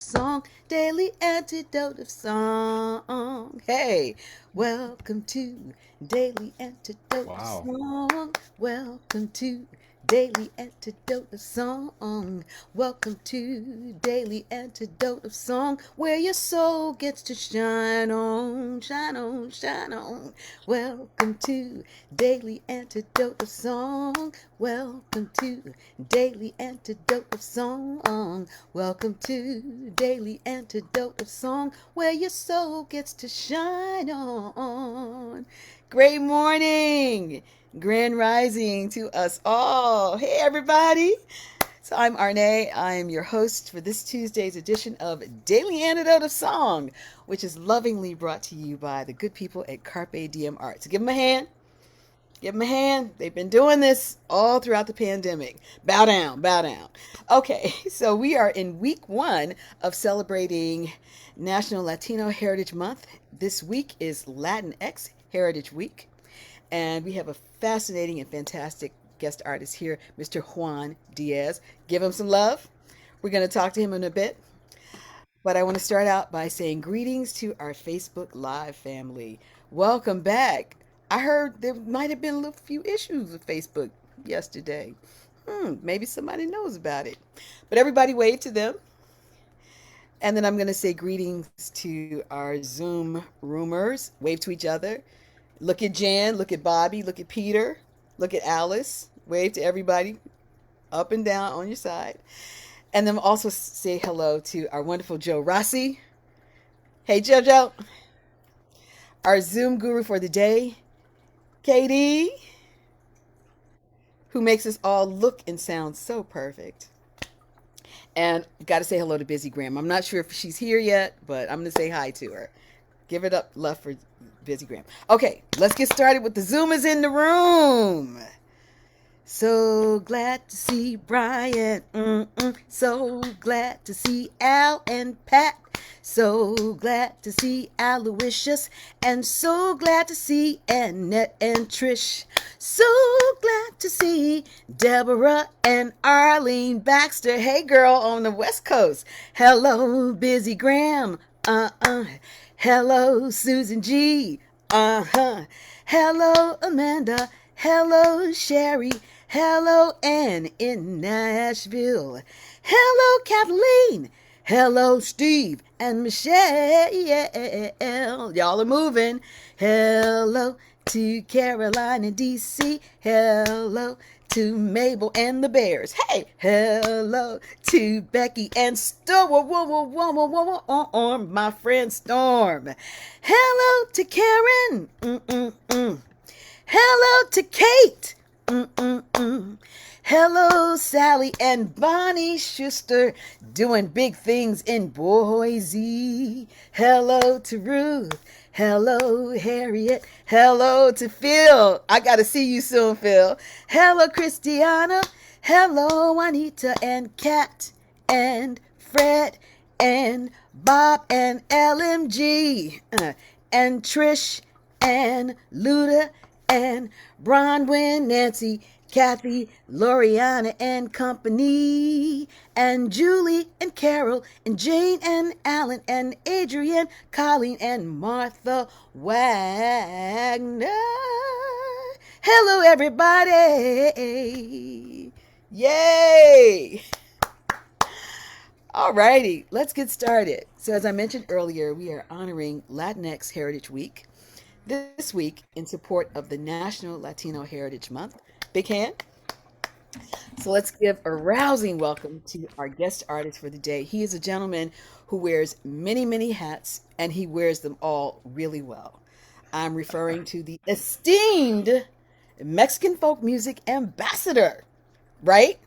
song, daily antidote of song. Hey, welcome to Daily Antidote of Wow. Song. Welcome to Daily Antidote of Song. Welcome to Daily Antidote of Song, where your soul gets to shine on, shine on, shine on. Welcome to Daily Antidote of Song. Welcome to Daily Antidote of Song. Welcome to Daily Antidote of Song, where your soul gets to shine on. Great morning, grand rising to us all. Hey, everybody. So I'm Arnaé. I am your host for this Tuesday's edition of Daily Antidote of Song, which is lovingly brought to you by the good people at Carpe Diem Arts. Give them a hand. Give them a hand. They've been doing this all throughout the pandemic. Bow down, bow down. Okay, so we are in week one of celebrating National Latino Heritage Month. This week is Latinx Heritage Week, and we have a fascinating and fantastic guest artist here, Mr. Juan Díes. Give him some love. We're going to talk to him in a bit. But I want to start out by saying greetings to our Facebook Live family. Welcome back. I heard there might have been a little few issues with Facebook yesterday. Maybe somebody knows about it. But everybody wave to them. And then I'm going to say greetings to our Zoom roomers. Wave to each other. Look at Jan, look at Bobby, look at Peter, look at Alice. Wave to everybody up and down on your side. And then also say hello to our wonderful Joe Rossi. Hey, JoJo. Our Zoom guru for the day, Katie, who makes us all look and sound so perfect. And got to say hello to Busy Graham. I'm not sure if she's here yet, but I'm going to say hi to her. Give it up, love for Busy Graham. Okay, let's get started with the Zoomers in the room. So glad to see Brian. So glad to see Al and Pat. So glad to see Aloysius. And so glad to see Annette and Trish. So glad to see Deborah and Arlene Baxter. Hey, girl on the West Coast. Hello, Busy Graham. Hello, Susan G. Hello, Amanda. Hello, Sherry. Hello, Ann in Nashville. Hello, Kathleen. Hello, Steve and Michelle. Y'all are moving. Hello to Caroline in D.C. Hello to Mabel and the Bears. Hey, hello to Becky and Storm, my friend Storm. Hello to Karen. Hello to Kate. Hello, Sally and Bonnie Schuster, doing big things in Boise. Hello to Ruth. Hello, Harriet. Hello to Phil. I got to see you soon, Phil. Hello, Christiana. Hello, Juanita and Kat and Fred and Bob and LMG and Trish and Luda and Bronwyn, Nancy, Kathy, Loriana and company, and Julie and Carol and Jane and Alan and Adrian, Colleen and Martha Wagner. Hello, everybody. Yay. Alrighty, let's get started. So as I mentioned earlier, we are honoring Latinx Heritage Week this week in support of the National Latino Heritage Month. Big hand. So let's give a rousing welcome to our guest artist for the day. He is a gentleman who wears many, many hats, and he wears them all really well. I'm referring to the esteemed Mexican folk music ambassador, right?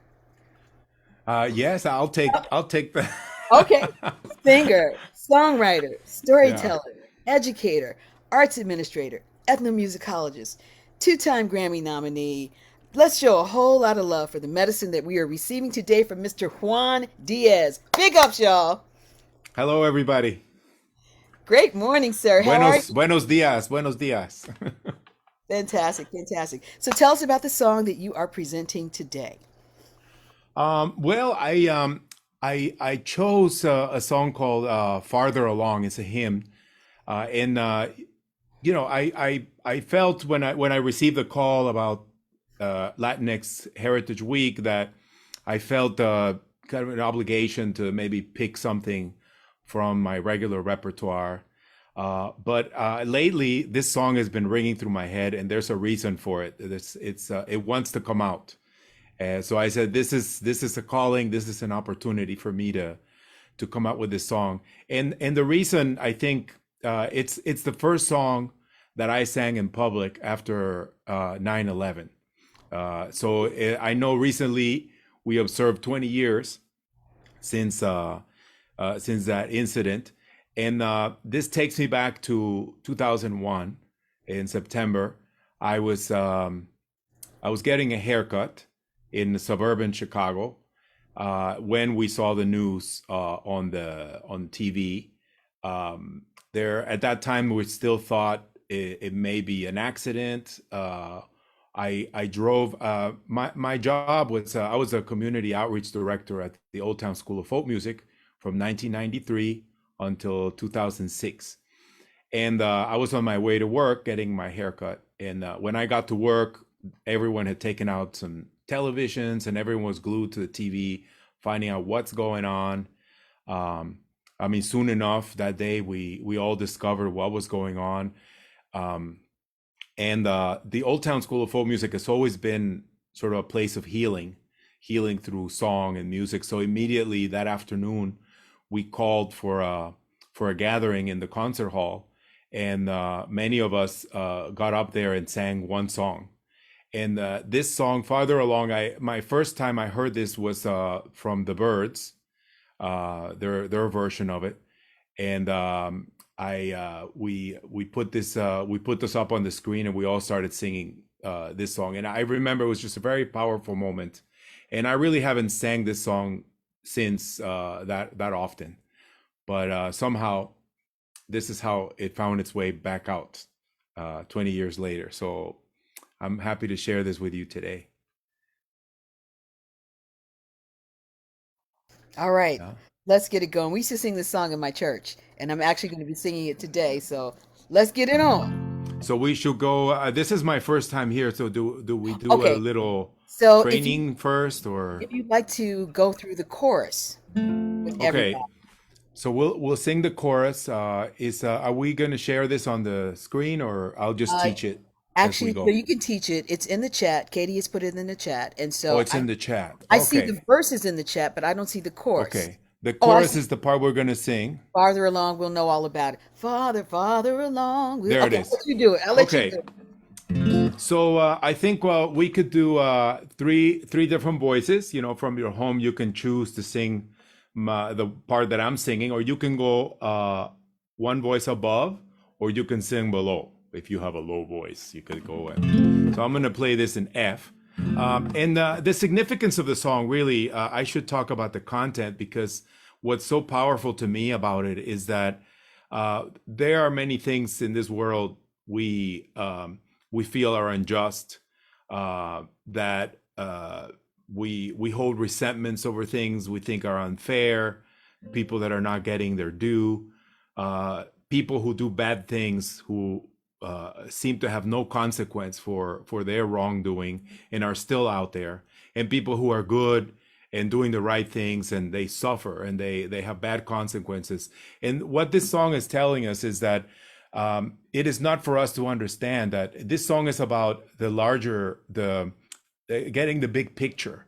Yes, I'll take the Okay. Singer, songwriter, yeah. storyteller, educator, arts administrator, ethnomusicologist, two-time Grammy nominee. Let's show a whole lot of love for the medicine that we are receiving today from Mr. Juan Díez. Big ups, y'all. Hello, everybody. Great morning, sir. How are you? Buenos días. Buenos días. Fantastic, fantastic. So tell us about the song that you are presenting today. Well, I chose a song called "Farther Along." It's a hymn, and you know, I felt when I received the call about Latinx Heritage Week that I felt kind of an obligation to maybe pick something from my regular repertoire. But lately, this song has been ringing through my head, and there's a reason for it. It wants to come out. So I said, this is a calling. This is an opportunity for me to come out with this song. And the reason I think it's the first song that I sang in public after 9/11. So I know recently we observed 20 years since that incident, and this takes me back to 2001 in September. I was I was getting a haircut in suburban Chicago when we saw the news on TV. There at that time we still thought it may be an accident. I drove. My job was I was a community outreach director at the Old Town School of Folk Music from 1993 until 2006, and I was on my way to work getting my haircut. And when I got to work, everyone had taken out some televisions, and everyone was glued to the TV, finding out what's going on. I mean, soon enough that day, we all discovered what was going on. Um, and the Old Town School of Folk Music has always been sort of a place of healing, healing through song and music. So immediately that afternoon, we called for a gathering in the concert hall, and many of us got up there and sang one song. And this song, "Farther Along," my first time I heard this was from the Byrds, their version of it, and I we put this up on the screen, and we all started singing this song. And I remember it was just a very powerful moment, and I really haven't sang this song since that often, but somehow this is how it found its way back out 20 years later. So I'm happy to share this with you today. All right, Yeah. let's get it going. We used to sing this song in my church, and I'm actually going to be singing it today. So let's get it on. So we should go. This is my first time here. So do we do a Okay, little so training first, or if you'd like to go through the chorus with okay? everybody, So we'll sing the chorus. Is Are we going to share this on the screen, or I'll just uh, teach it as we actually, so go? you can teach it. It's in the chat. Katie has put it in the chat, and Oh, so it's in the chat. I see the Okay. verses in the chat, but I don't see the chorus. Okay. The Oh, I chorus see. is the part we're going to sing. Farther along, we'll know all about it. Farther, farther along. There it Okay, I'll is. let you do it. I'll let you do Okay. it. So I think we could do three different voices. You know, from your home, you can choose to sing the part that I'm singing, or you can go one voice above, or you can sing below. If you have a low voice, you could go in. So I'm going to play this in F. And the significance of the song, really, I should talk about the content, because what's so powerful to me about it is that there are many things in this world we feel are unjust, that we hold resentments over things we think are unfair, people that are not getting their due, people who do bad things, who seem to have no consequence for their wrongdoing and are still out there, and people who are good and doing the right things, and they suffer and they have bad consequences. And what this song is telling us is that it is not for us to understand that this song is about the larger, the getting the big picture,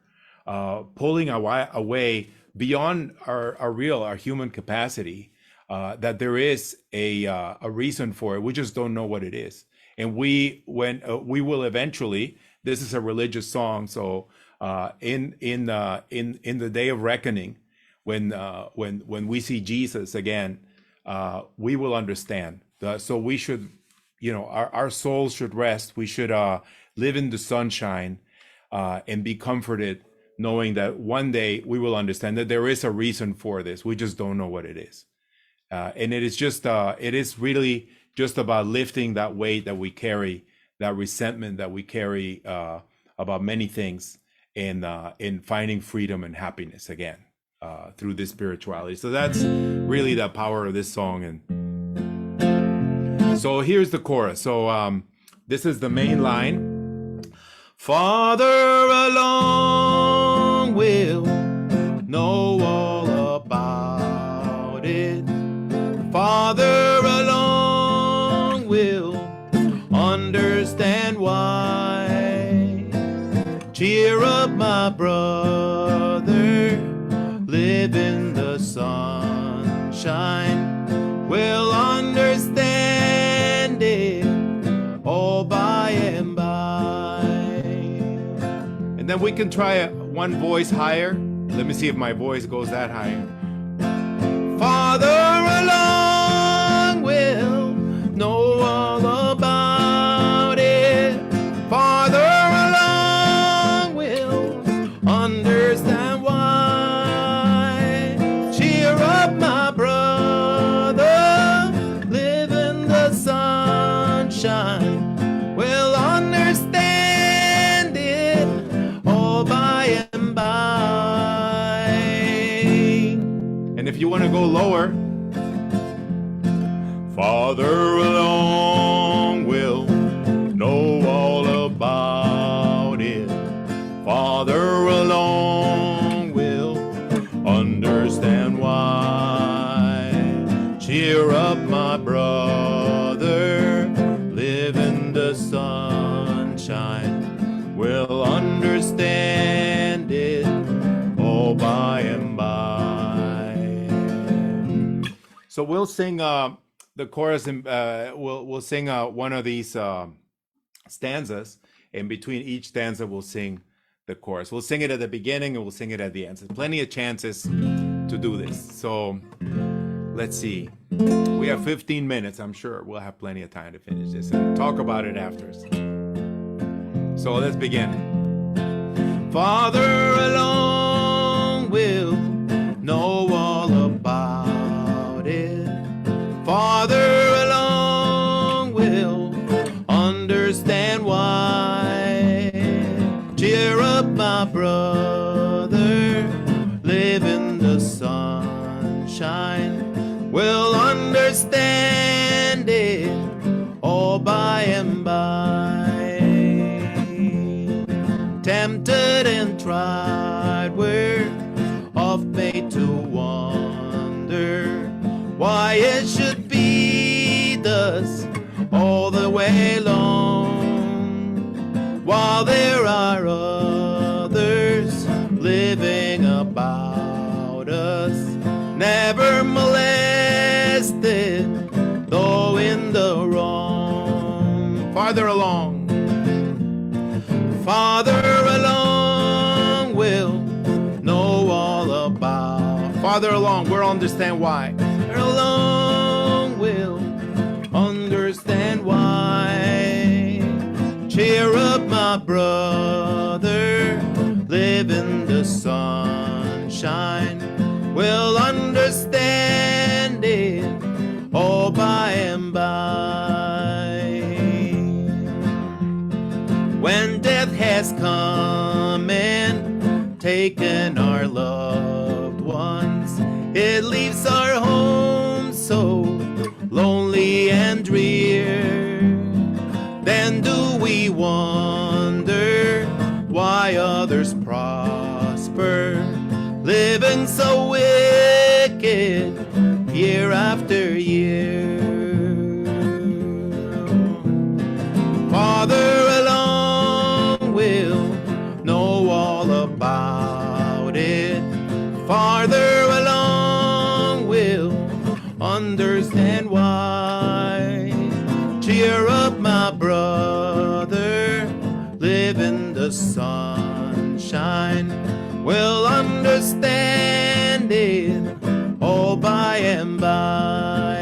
pulling away beyond our human capacity, that there is a reason for it. We just don't know what it is. And we will eventually. This is a religious song, so in the day of reckoning, when we see Jesus again, we will understand. So we should, our souls should rest. We should live in the sunshine, and be comforted, knowing that one day we will understand that there is a reason for this. We just don't know what it is. And it is really just about lifting that weight that we carry, that resentment that we carry, about many things, and in finding freedom and happiness again. through this spirituality. So that's really the power of this song. And so here's the chorus. So this is the main line. Farther along will know all about it. Farther along will understand why. Cheer up, my brother, live in the sunshine. We'll understand it all by and by. And then we can try one voice higher. Let me see if my voice goes that high. Farther along we'll know all about it. Farther along we'll understand why. Cheer up, my brother, live in the sunshine. We'll understand it all by and by. And if you want to go lower, farther along we'll know all about it. Farther along we'll understand why. Cheer up, my brother, live in the sunshine. We'll understand it all by and by. So we'll sing the chorus, and we'll sing one of these stanzas. In between each stanza, we'll sing the chorus. We'll sing it at the beginning and we'll sing it at the end. So plenty of chances to do this. So let's see. We have 15 minutes. I'm sure we'll have plenty of time to finish this and talk about it after. So let's begin. Farther along we'll know all about it. Farther along we'll understand why. Cheer up, my brother, live in the sunshine. We'll understand it all by and by. Tempted and tried, we're oft made to wonder why it should be thus all the way long, while there are others living about us, never molested, though in the wrong. Farther along, farther along we'll know all about. Farther along, we'll understand why. Farther along we'll understand why. Cheer up, my brother, live in the sunshine. We'll understand it all by and by. When death has come and taken our loved ones, it leaves our home so lonely and drear. Then do we wonder why others prosper, living so wicked year after year? Farther along we'll know all about it. Farther along we'll understand why. Cheer up, my brother, live in the sunshine. We'll understand it all by and by.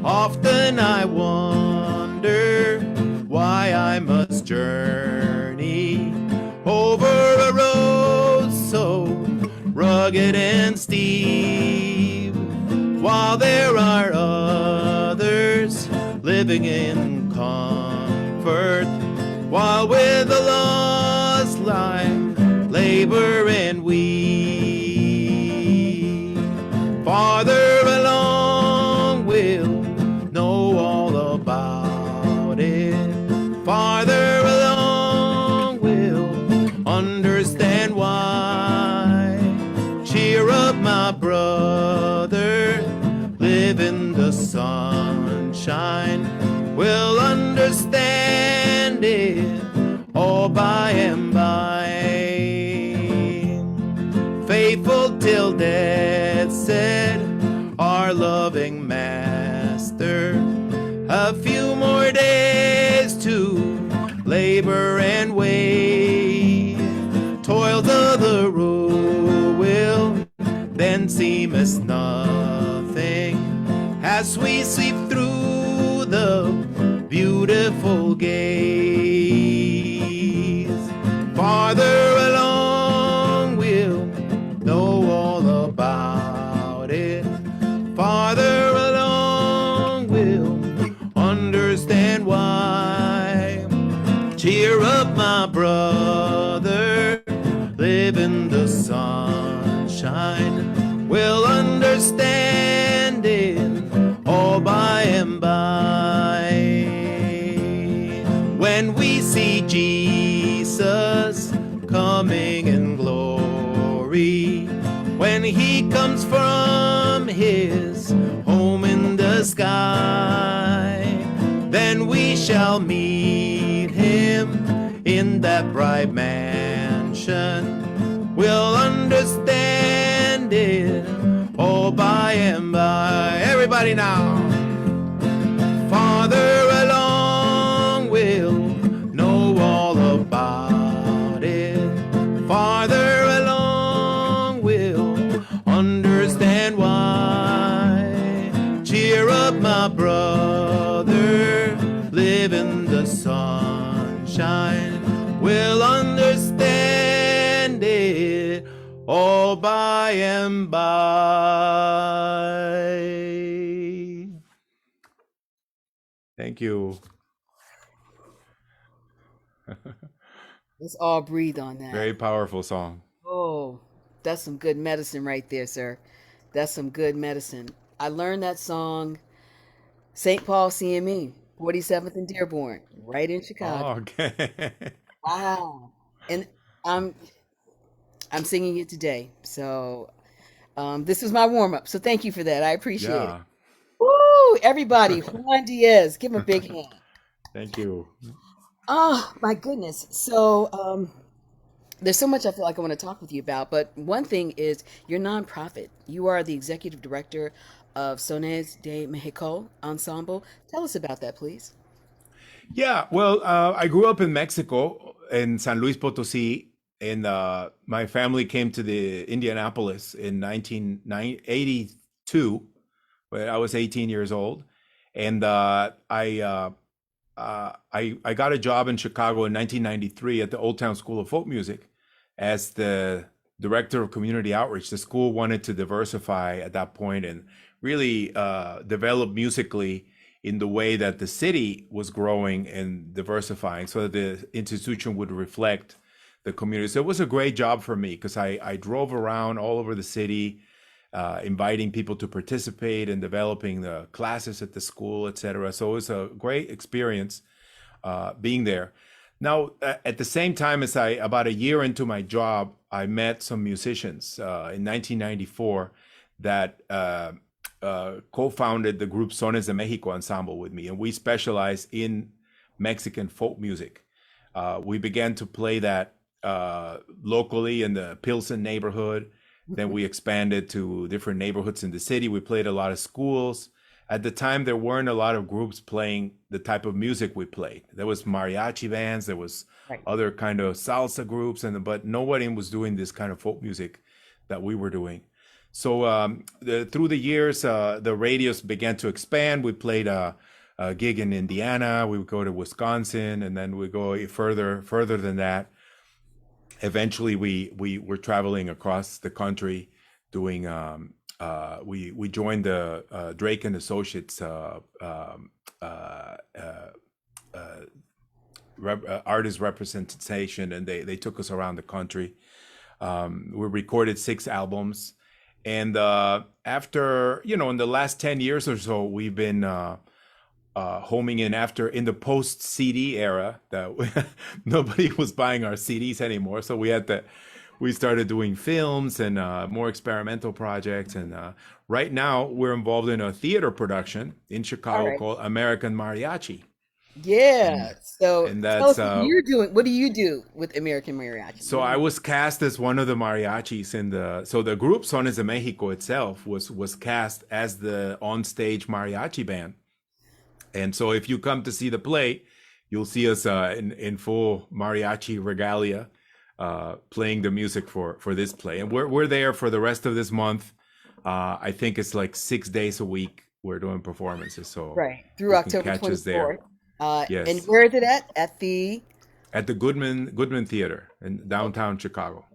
Often I wonder why I must journey over a road so rugged and steep, while there are others living in comfort, while with the lost lie labor and weep. Farther along we'll know all about it. Farther along we'll understand why. Cheer up, my brother, live in the sunshine. We'll understand it all by and by. Faithful till death, said our loving master. A few more days to labor and wait. Toils of the road will then seem as nothing as we sweep through the beautiful gates. Farther along we'll know all about it. Farther along we'll understand why. Cheer up, my brother, live in the sunshine. We'll understand it all by and by. When we see Jesus coming in glory, when he comes from his home in the sky, then we shall meet him in that bright mansion. We'll understand it all by and by. Everybody now. Farther along we'll know all about it. Farther along we'll understand why. Cheer up, my brother, live in the sunshine. We'll understand it all by and by. Thank you. Let's all breathe on that. Very powerful song. Oh, that's some good medicine right there, sir. That's some good medicine. I learned that song, St. Paul CME, 47th and Dearborn, right in Chicago. Oh, okay. Wow. And I'm I'm singing it today. So this was my warm up. So thank you for that. I appreciate it. Yeah. Woo! Everybody, Juan Diaz, give him a big hand. Thank you. Oh my goodness. So there's so much I feel like I want to talk with you about, but one thing is your nonprofit. You are the executive director of Sones de Mexico Ensemble. Tell us about that, please. Yeah, well, I grew up in Mexico, in San Luis Potosí, and my family came to the Indianapolis in 1982, when I was 18 years old, and I got a job in Chicago in 1993 at the Old Town School of Folk Music as the director of community outreach. The school wanted to diversify at that point and really develop musically in the way that the city was growing and diversifying so that the institution would reflect the community. So it was a great job for me because I drove around all over the city, inviting people to participate in developing the classes at the school, etc. So it was a great experience being there. Now, at the same time as about a year into my job, I met some musicians in 1994 that co-founded the group Sones de Mexico Ensemble with me, and we specialize in Mexican folk music. We began to play that locally in the Pilsen neighborhood. Then we expanded to different neighborhoods in the city. We played a lot of schools. At the time, there weren't a lot of groups playing the type of music we played. There was mariachi bands, there was Right. other kind of salsa groups, but nobody was doing this kind of folk music that we were doing. So through the years, the radios began to expand. We played a gig in Indiana. We would go to Wisconsin, and then we go further than that. Eventually, we were traveling across the country, doing. We joined the Drake and Associates artist representation, and they took us around the country. We recorded 6 albums, And after, in the last 10 years or so, we've been homing in after in the post CD era that nobody was buying our CDs anymore. So we started doing films and more experimental projects. And right now we're involved in a theater production in All Chicago right. called American Mariachi. Yeah. And, So and tell us that's what you're doing. What do you do with American Mariachi? So What do I you? was cast as one of the mariachis in the group Sones de Mexico itself was cast as the on-stage mariachi band. And so if you come to see the play, you'll see us in full mariachi regalia playing the music for this play. And we're there for the rest of this month. I think it's like 6 days a week we're doing performances, so Right. Through you can October catch us there. 24th. And Yes, where is it at? At the at the Goodman Theater in Okay. downtown Chicago.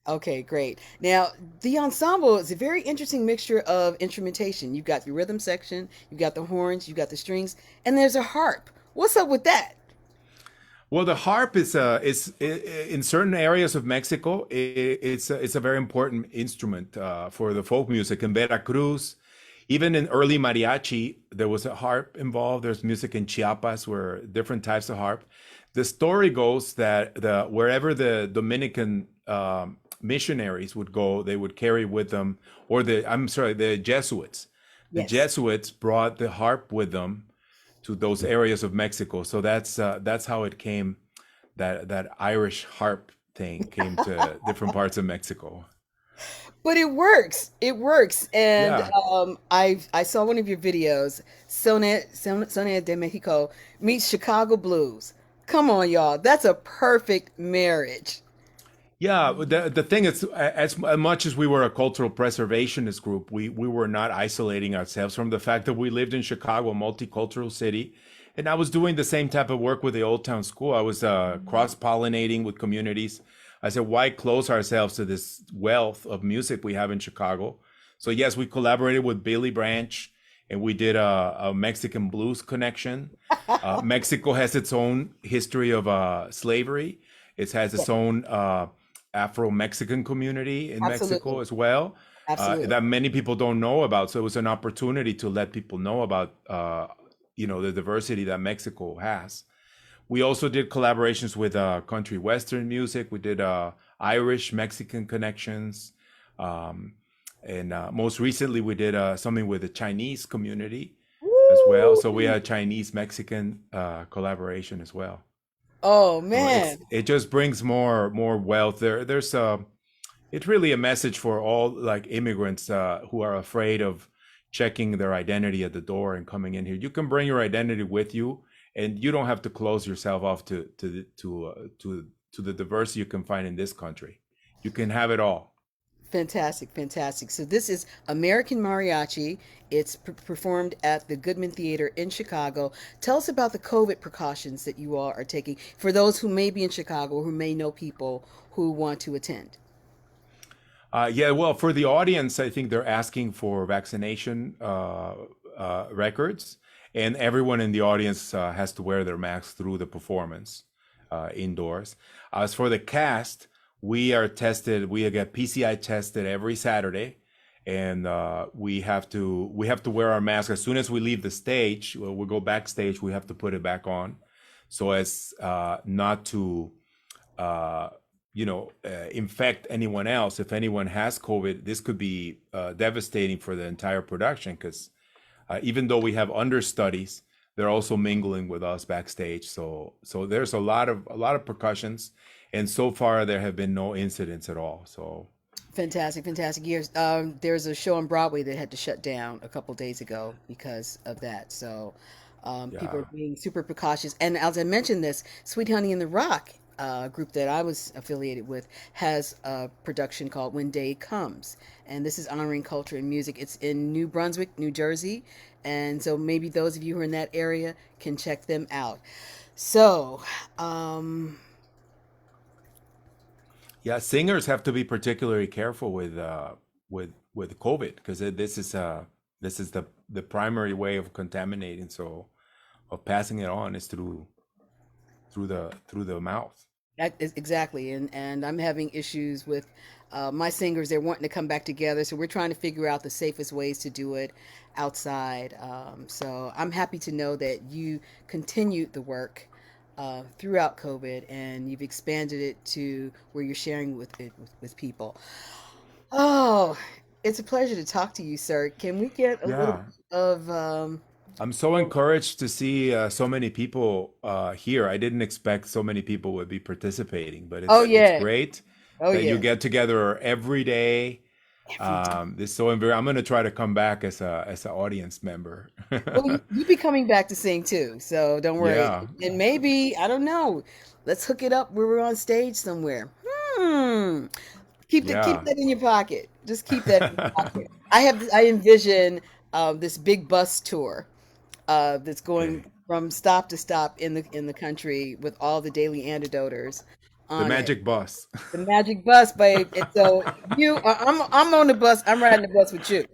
Okay, great. Now, the ensemble is a very interesting mixture of instrumentation. You've got the rhythm section, you've got the horns, you've got the strings, and there's a harp. What's up with that? Well, the harp in certain areas of Mexico. It's a very important instrument for the folk music in Veracruz. Even in early mariachi, there was a harp involved. There's music in Chiapas where different types of harp. The story goes that wherever the Dominican missionaries would go, they would carry with them, or the Jesuits. The Yes. Jesuits brought the harp with them to those areas of Mexico. So that's how it came. That Irish harp thing came to different parts of Mexico. But it works. It works. And Yeah, I saw one of your videos, Sonia de Mexico meets Chicago Blues. Come on, y'all. That's a perfect marriage. yeah. The thing is, as much as we were a cultural preservationist group, we were not isolating ourselves from the fact that we lived in Chicago, a multicultural city, and I was doing the same type of work with the Old Town School. I was cross pollinating with communities. I said, why close ourselves to this wealth of music we have in Chicago? So yes, we collaborated with Billy Branch, and we did a Mexican blues connection. Mexico has its own history of slavery. It has Yeah, its own Afro-Mexican community in Mexico absolutely. as well, Absolutely. that many people don't know about. So it was an opportunity to let people know about, the diversity that Mexico has. We also did collaborations with country western music. We did Irish Mexican connections, um, and most recently we did something with the Chinese community as well. So we Woo! had Chinese Mexican collaboration as well. Oh So man, it just brings more wealth. There's it's really a message for all like immigrants who are afraid of checking their identity at the door and coming in here. You can bring your identity with you, and you don't have to close yourself off to the diversity you can find in this country. You can have it all. fantastic, fantastic. So this is American Mariachi. It's performed at the Goodman Theater in Chicago. Tell us about the COVID precautions that you all are taking for those who may be in Chicago or who may know people who want to attend. Yeah, well, for the audience, I think they're asking for vaccination records, and everyone in the audience has to wear their masks through the performance indoors. As for the cast, we are tested. We get PCI tested every Saturday, and we have to wear our mask as soon as we leave the stage. Well, we go backstage. We have to put it back on, so as not to uh, infect anyone else. If anyone has COVID, this could be devastating for the entire production because even though we have understudies, they're also mingling with us backstage. So there's a lot of precautions, and so far there have been no incidents at all. So Fantastic, fantastic years. There's a show on Broadway that had to shut down a couple days ago because of that. So people are yeah, being super precautious. And as I mentioned this, Sweet Honey in the Rock group that I was affiliated with has a production called When Day Comes. And this is honoring culture and music. It's in New Brunswick, New Jersey. And so maybe those of you who are in that area can check them out. So, um, yeah, singers have to be particularly careful with COVID because this is the primary way of contaminating. So of passing it on is through the mouth. exactly, and I'm having issues with my singers, they're wanting to come back together, so we're trying to figure out the safest ways to do it outside. So I'm happy to know that you continued the work throughout COVID, and you've expanded it to where you're sharing with people. Oh, it's a pleasure to talk to you, sir. Can we get a little Yeah. bit of I'm so encouraged to see so many people here. I didn't expect so many people would be participating, but oh it's yeah, great oh that you yeah, get together every day. every day. This so I'm going to try to come back as a as an audience member. Well, you be coming back to sing too, so don't worry. Yeah, And maybe, I don't know, let's hook it up where we're on stage somewhere. Hmm. Keep yeah. that in your pocket. Just keep that in your pocket. I envision this big bus tour that's going Okay. from stop to stop in the country with all the daily antidoters The on it. magic bus. The magic bus, babe. And so I'm on the bus. I'm riding the bus with you.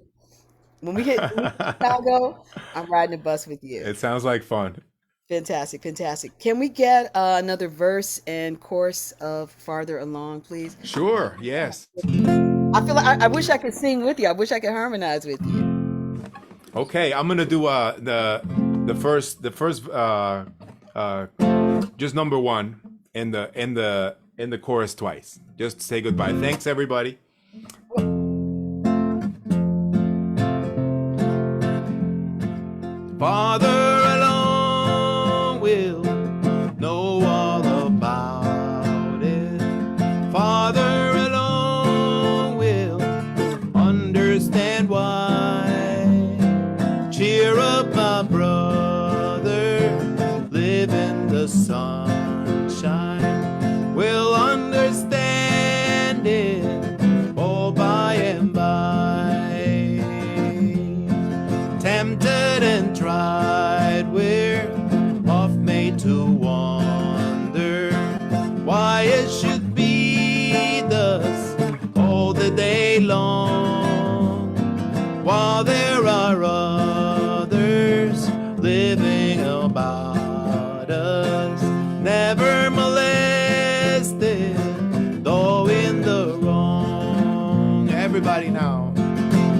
When we hit Chicago, I'm riding the bus with you. It sounds like fun. Fantastic, fantastic. Can we get another verse and chorus of Farther Along, please? Sure, yes. I feel like I wish I could sing with you. I wish I could harmonize with you. Okay, I'm gonna do the first uh just number one in the chorus twice. Just say goodbye. Thanks everybody. Farther along we'll know all about it. Farther along we'll understand why. Cheer up, my brother, live in the sunshine. We'll understand it all by and by. Tempted and tried, we're oft made to wonder why it should be thus all the day long, while there are others living about us, never molested, though in the wrong. Everybody now.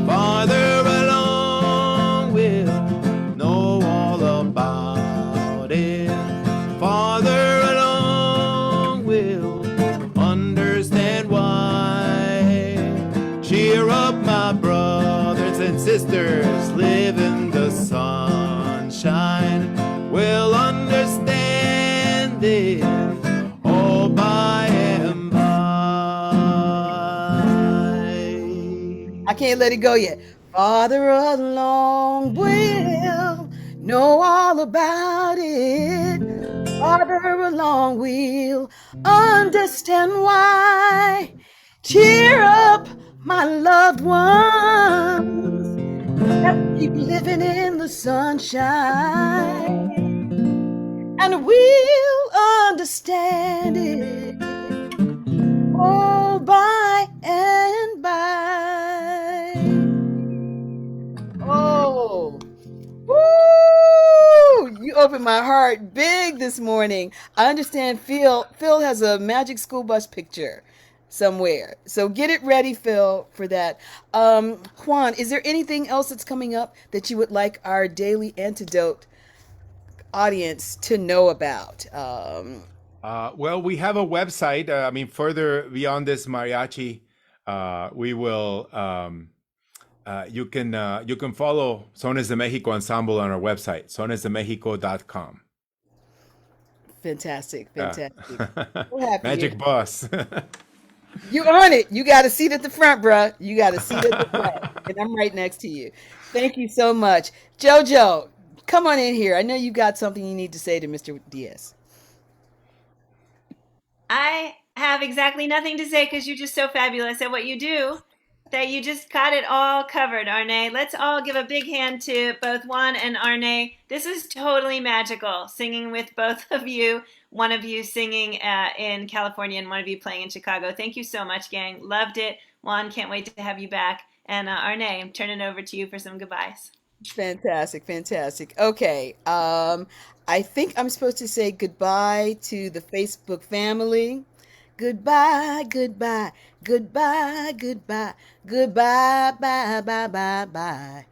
Farther along we'll know all about it. Farther along we'll understand why. Cheer up, my brothers and sisters, live in the sunshine. We'll understand it all by and by. I can't let it go yet. Farther along, we'll know all about it. Farther along, we'll understand why. Cheer up, my loved ones. Let's keep living in the sunshine, and we'll understand it all by and by. Oh, woo! You opened my heart big this morning. I understand Phil has a magic school bus picture somewhere. So get it ready, Phil, for that. Juan, is there anything else that's coming up that you would like our daily antidote audience to know about? Well, we have a website. I mean, further beyond this mariachi, we will. You can follow Sones de Mexico Ensemble on our website, sonesdemexico.com. Fantastic, Uh, fantastic. So happy. Magic bus. You earn it. You got a seat at the front, bruh. You got a seat at the front. And I'm right next to you. Thank you so much. Jojo, come on in here. I know you got something you need to say to Mr. Diaz. I have exactly nothing to say because you're just so fabulous at what you do that you just got it all covered, Arnaé. Let's all give a big hand to both Juan and Arnaé. This is totally magical, singing with both of you, one of you singing in California and one of you playing in Chicago. Thank you so much, gang. Loved it. Juan, can't wait to have you back. And Arnaé, I'm turning over to you for some goodbyes. Fantastic, fantastic. Okay. I think I'm supposed to say goodbye to the Facebook family. Goodbye, goodbye, goodbye, goodbye, goodbye, bye, bye, bye, bye.